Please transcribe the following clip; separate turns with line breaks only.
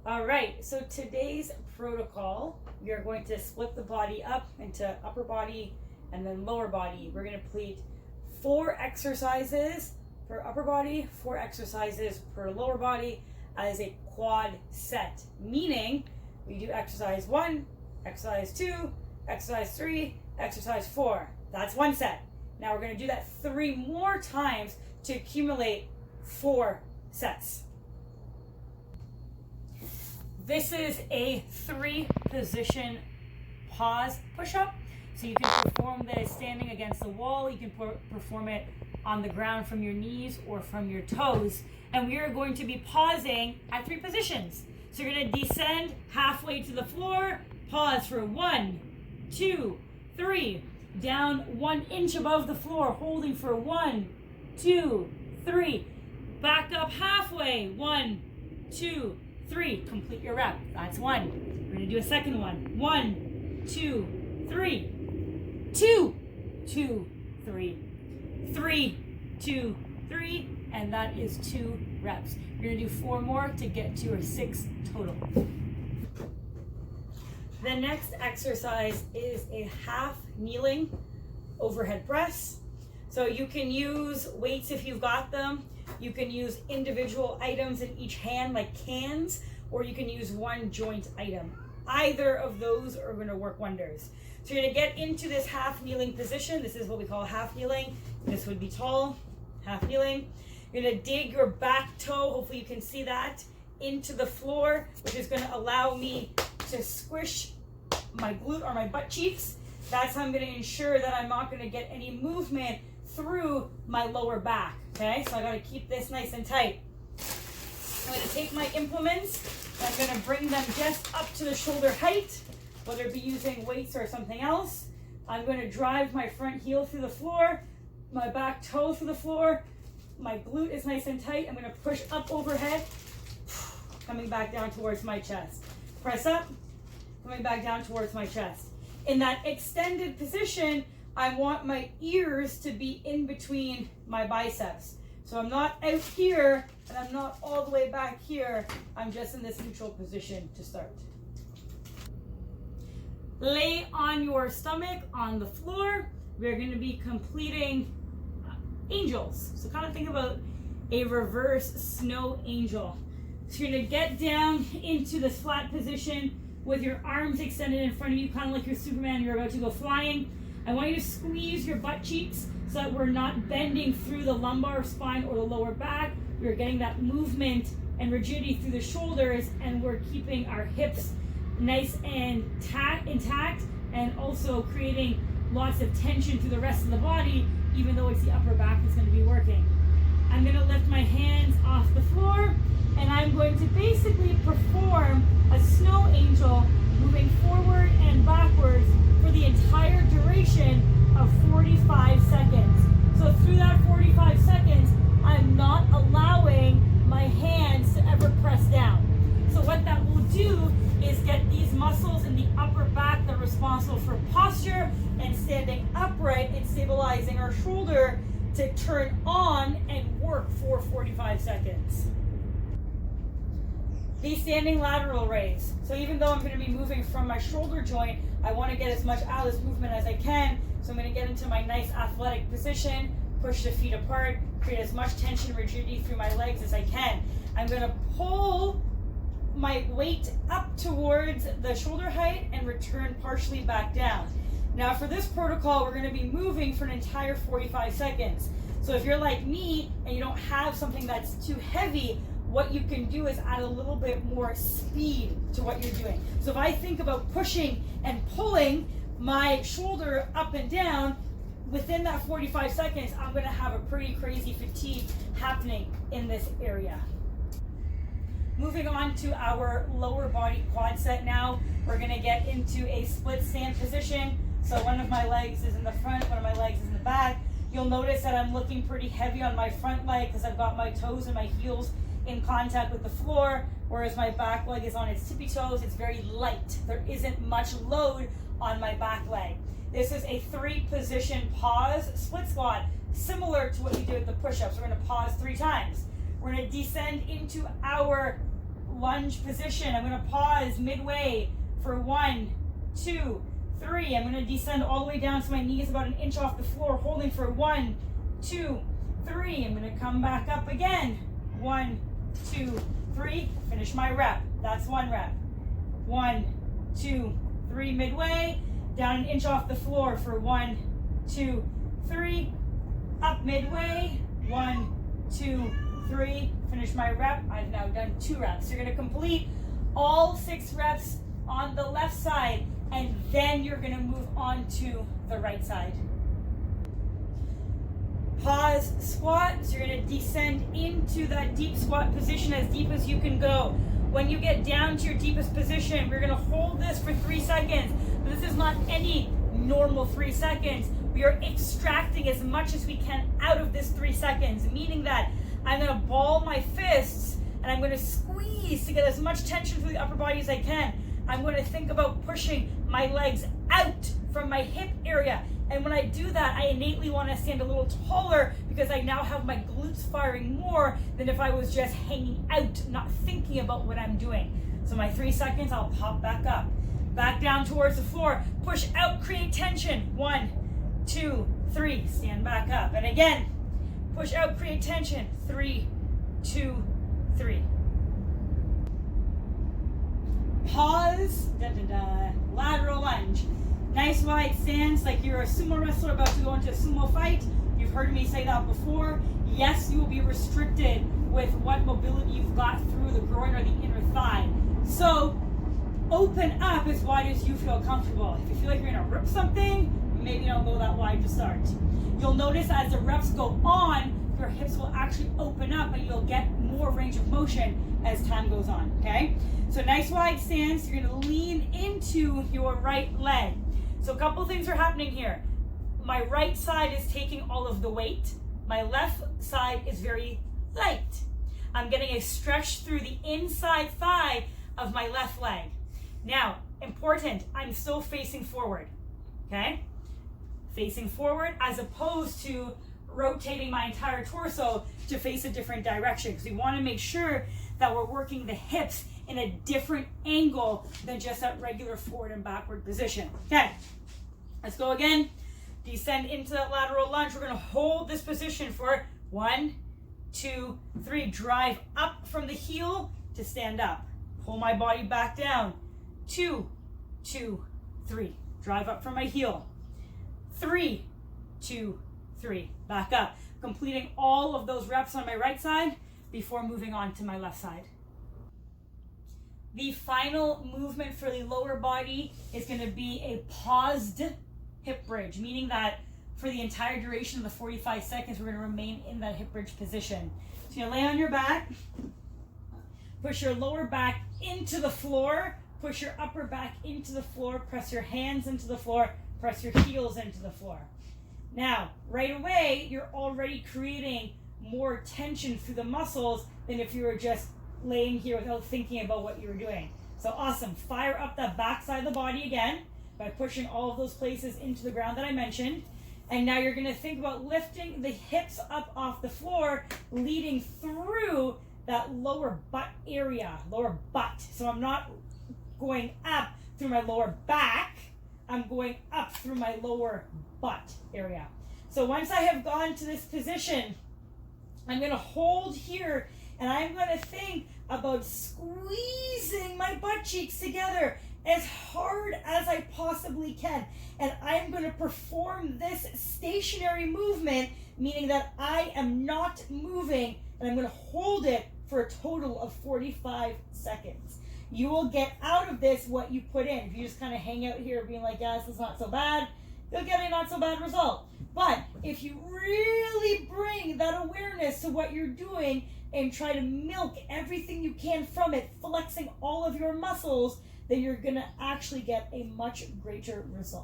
All right, so today's protocol, we are going to split the body up into upper body and then lower body. We're going to complete 4 exercises per upper body, 4 exercises per lower body as a quad set, meaning we do exercise 1, exercise 2, exercise 3, exercise 4. That's 1 set. Now we're going to do that 3 more times to accumulate 4 sets. This is a 3-position pause push-up. So you can perform this standing against the wall. You can perform it on the ground from your knees or from your toes. And we are going to be pausing at 3 positions. So you're going to descend halfway to the floor, pause for 1, 2, 3, down 1 inch above the floor, holding for 1, 2, 3, back up halfway, 1, 2, 3, complete your rep. That's 1. We're going to do a second one. 1, 2, 3, 2, 2, 3, 3, 2, 3, and that is 2 reps. You're going to do 4 more to get to your 6 total. The next exercise is a half kneeling overhead press. So you can use weights if you've got them. You can use individual items in each hand like cans, or you can use one joint item. Either of those are going to work wonders. So you're going to get into this half kneeling position. This is what we call half kneeling. This would be tall, half kneeling. You're going to dig your back toe, hopefully you can see that, into the floor, which is going to allow me to squish my glute or my butt cheeks. That's how I'm going to ensure that I'm not going to get any movement through my lower back. Okay, so I got to keep this nice and tight. I'm going to take my implements and I'm going to bring them just up to the shoulder height, whether it be using weights or something else. I'm going to drive my front heel through the floor, my back toe through the floor. My glute is nice and tight. I'm going to push up overhead, coming back down towards my chest. Press up, coming back down towards my chest. In that extended position, I want my ears to be in between my biceps. So I'm not out here and I'm not all the way back here. I'm just in this neutral position to start. Lay on your stomach on the floor. We're going to be completing angels. So kind of think about a reverse snow angel. So you're going to get down into this flat position with your arms extended in front of you, kind of like you're Superman, you're about to go flying. I want you to squeeze your butt cheeks so that we're not bending through the lumbar spine or the lower back. We're getting that movement and rigidity through the shoulders, and we're keeping our hips nice and intact, and also creating lots of tension through the rest of the body, even though it's the upper back that's going to be working. I'm going to lift my hands off the floor, and I'm going to basically perform a snow angel, moving forward and backwards for the entire duration of 45 seconds. So through that 45 seconds, I'm not allowing my hands to ever press down. So what that will do is get these muscles in the upper back that are responsible for posture and standing upright and stabilizing our shoulder to turn on and work for 45 seconds. These standing lateral raise. So even though I'm going to be moving from my shoulder joint, I want to get as much out of this movement as I can. So I'm going to get into my nice athletic position, push the feet apart, create as much tension and rigidity through my legs as I can. I'm going to pull my weight up towards the shoulder height and return partially back down. Now for this protocol, we're going to be moving for an entire 45 seconds. So if you're like me and you don't have something that's too heavy, what you can do is add a little bit more speed to what you're doing. So if I think about pushing and pulling my shoulder up and down, within that 45 seconds, I'm going to have a pretty crazy fatigue happening in this area. Moving on to our lower body quad set now, we're going to get into a split stand position. So one of my legs is in the front, one of my legs is in the back. You'll notice that I'm looking pretty heavy on my front leg because I've got my toes and my heels in contact with the floor, whereas my back leg is on its tippy toes. It's very light. There isn't much load on my back leg. This is a 3-position pause split squat, similar to what we did with the push-ups. We're going to pause 3 times. We're going to descend into our lunge position. I'm going to pause midway for 1, 2, 3. I'm going to descend all the way down so my knee is about an inch off the floor, holding for 1, 2, 3. I'm going to come back up again. 1, 2, 3. Finish my rep. That's 1 rep. 1, 2, 3. Midway, down an inch off the floor for 1, 2, 3. Up midway. 1, 2, 3. Finish my rep. I've now done 2 reps. You're going to complete all 6 reps on the left side, and then you're going to move on to the right side. Pause squat. So you're going to descend into that deep squat position as deep as you can go. When you get down to your deepest position, we're going to hold this for 3 seconds. But this is not any normal 3 seconds. We are extracting as much as we can out of this 3 seconds, meaning that I'm going to ball my fists and I'm going to squeeze to get as much tension through the upper body as I can. I'm going to think about pushing my legs out from my hip area. And when I do that, I innately want to stand a little taller because I now have my glutes firing more than if I was just hanging out, not thinking about what I'm doing. So my 3 seconds, I'll pop back up. Back down towards the floor. Push out, create tension. 1, 2, 3. Stand back up. And again, push out, create tension. 3, 2, 3. Pause. Da, da, da. Lateral lunge. Nice wide stance like you're a sumo wrestler about to go into a sumo fight. You've heard me say that before. Yes, you will be restricted with what mobility you've got through the groin or the inner thigh. So open up as wide as you feel comfortable. If you feel like you're going to rip something, maybe don't go that wide to start. You'll notice as the reps go on, your hips will actually open up and you'll get more range of motion as time goes on, okay? So nice wide stance. You're going to lean into your right leg. So a couple things are happening here. My right side is taking all of the weight. My left side is very light. I'm getting a stretch through the inside thigh of my left leg. Now, important, I'm still facing forward, okay? Facing forward as opposed to rotating my entire torso to face a different direction, because we want to make sure that we're working the hips in a different angle than just that regular forward and backward position. Okay, let's go again. Descend into that lateral lunge. We're going to hold this position for 1, 2, 3. Drive up from the heel to stand up. Pull my body back down. 2, 2, 3. Drive up from my heel. 3, 2, 3. Back up. Completing all of those reps on my right side before moving on to my left side. The final movement for the lower body is going to be a paused hip bridge, meaning that for the entire duration of the 45 seconds, we're going to remain in that hip bridge position. So you lay on your back, push your lower back into the floor, push your upper back into the floor, press your hands into the floor, press your heels into the floor. Now, right away, you're already creating more tension through the muscles than if you were just laying here without thinking about what you were doing. So awesome. Fire up that back side of the body again by pushing all of those places into the ground that I mentioned. And now you're going to think about lifting the hips up off the floor, leading through that lower butt area, lower butt. So I'm not going up through my lower back, I'm going up through my lower butt area. So once I have gone to this position, I'm going to hold here and I'm going to think about squeezing my butt cheeks together as hard as I possibly can. And I'm going to perform this stationary movement, meaning that I am not moving, and I'm going to hold it for a total of 45 seconds. You will get out of this what you put in. If you just kind of hang out here being like, yeah, this is not so bad, you'll get a not so bad result. But if you really bring that awareness to what you're doing and try to milk everything you can from it, flexing all of your muscles, then you're going to actually get a much greater result.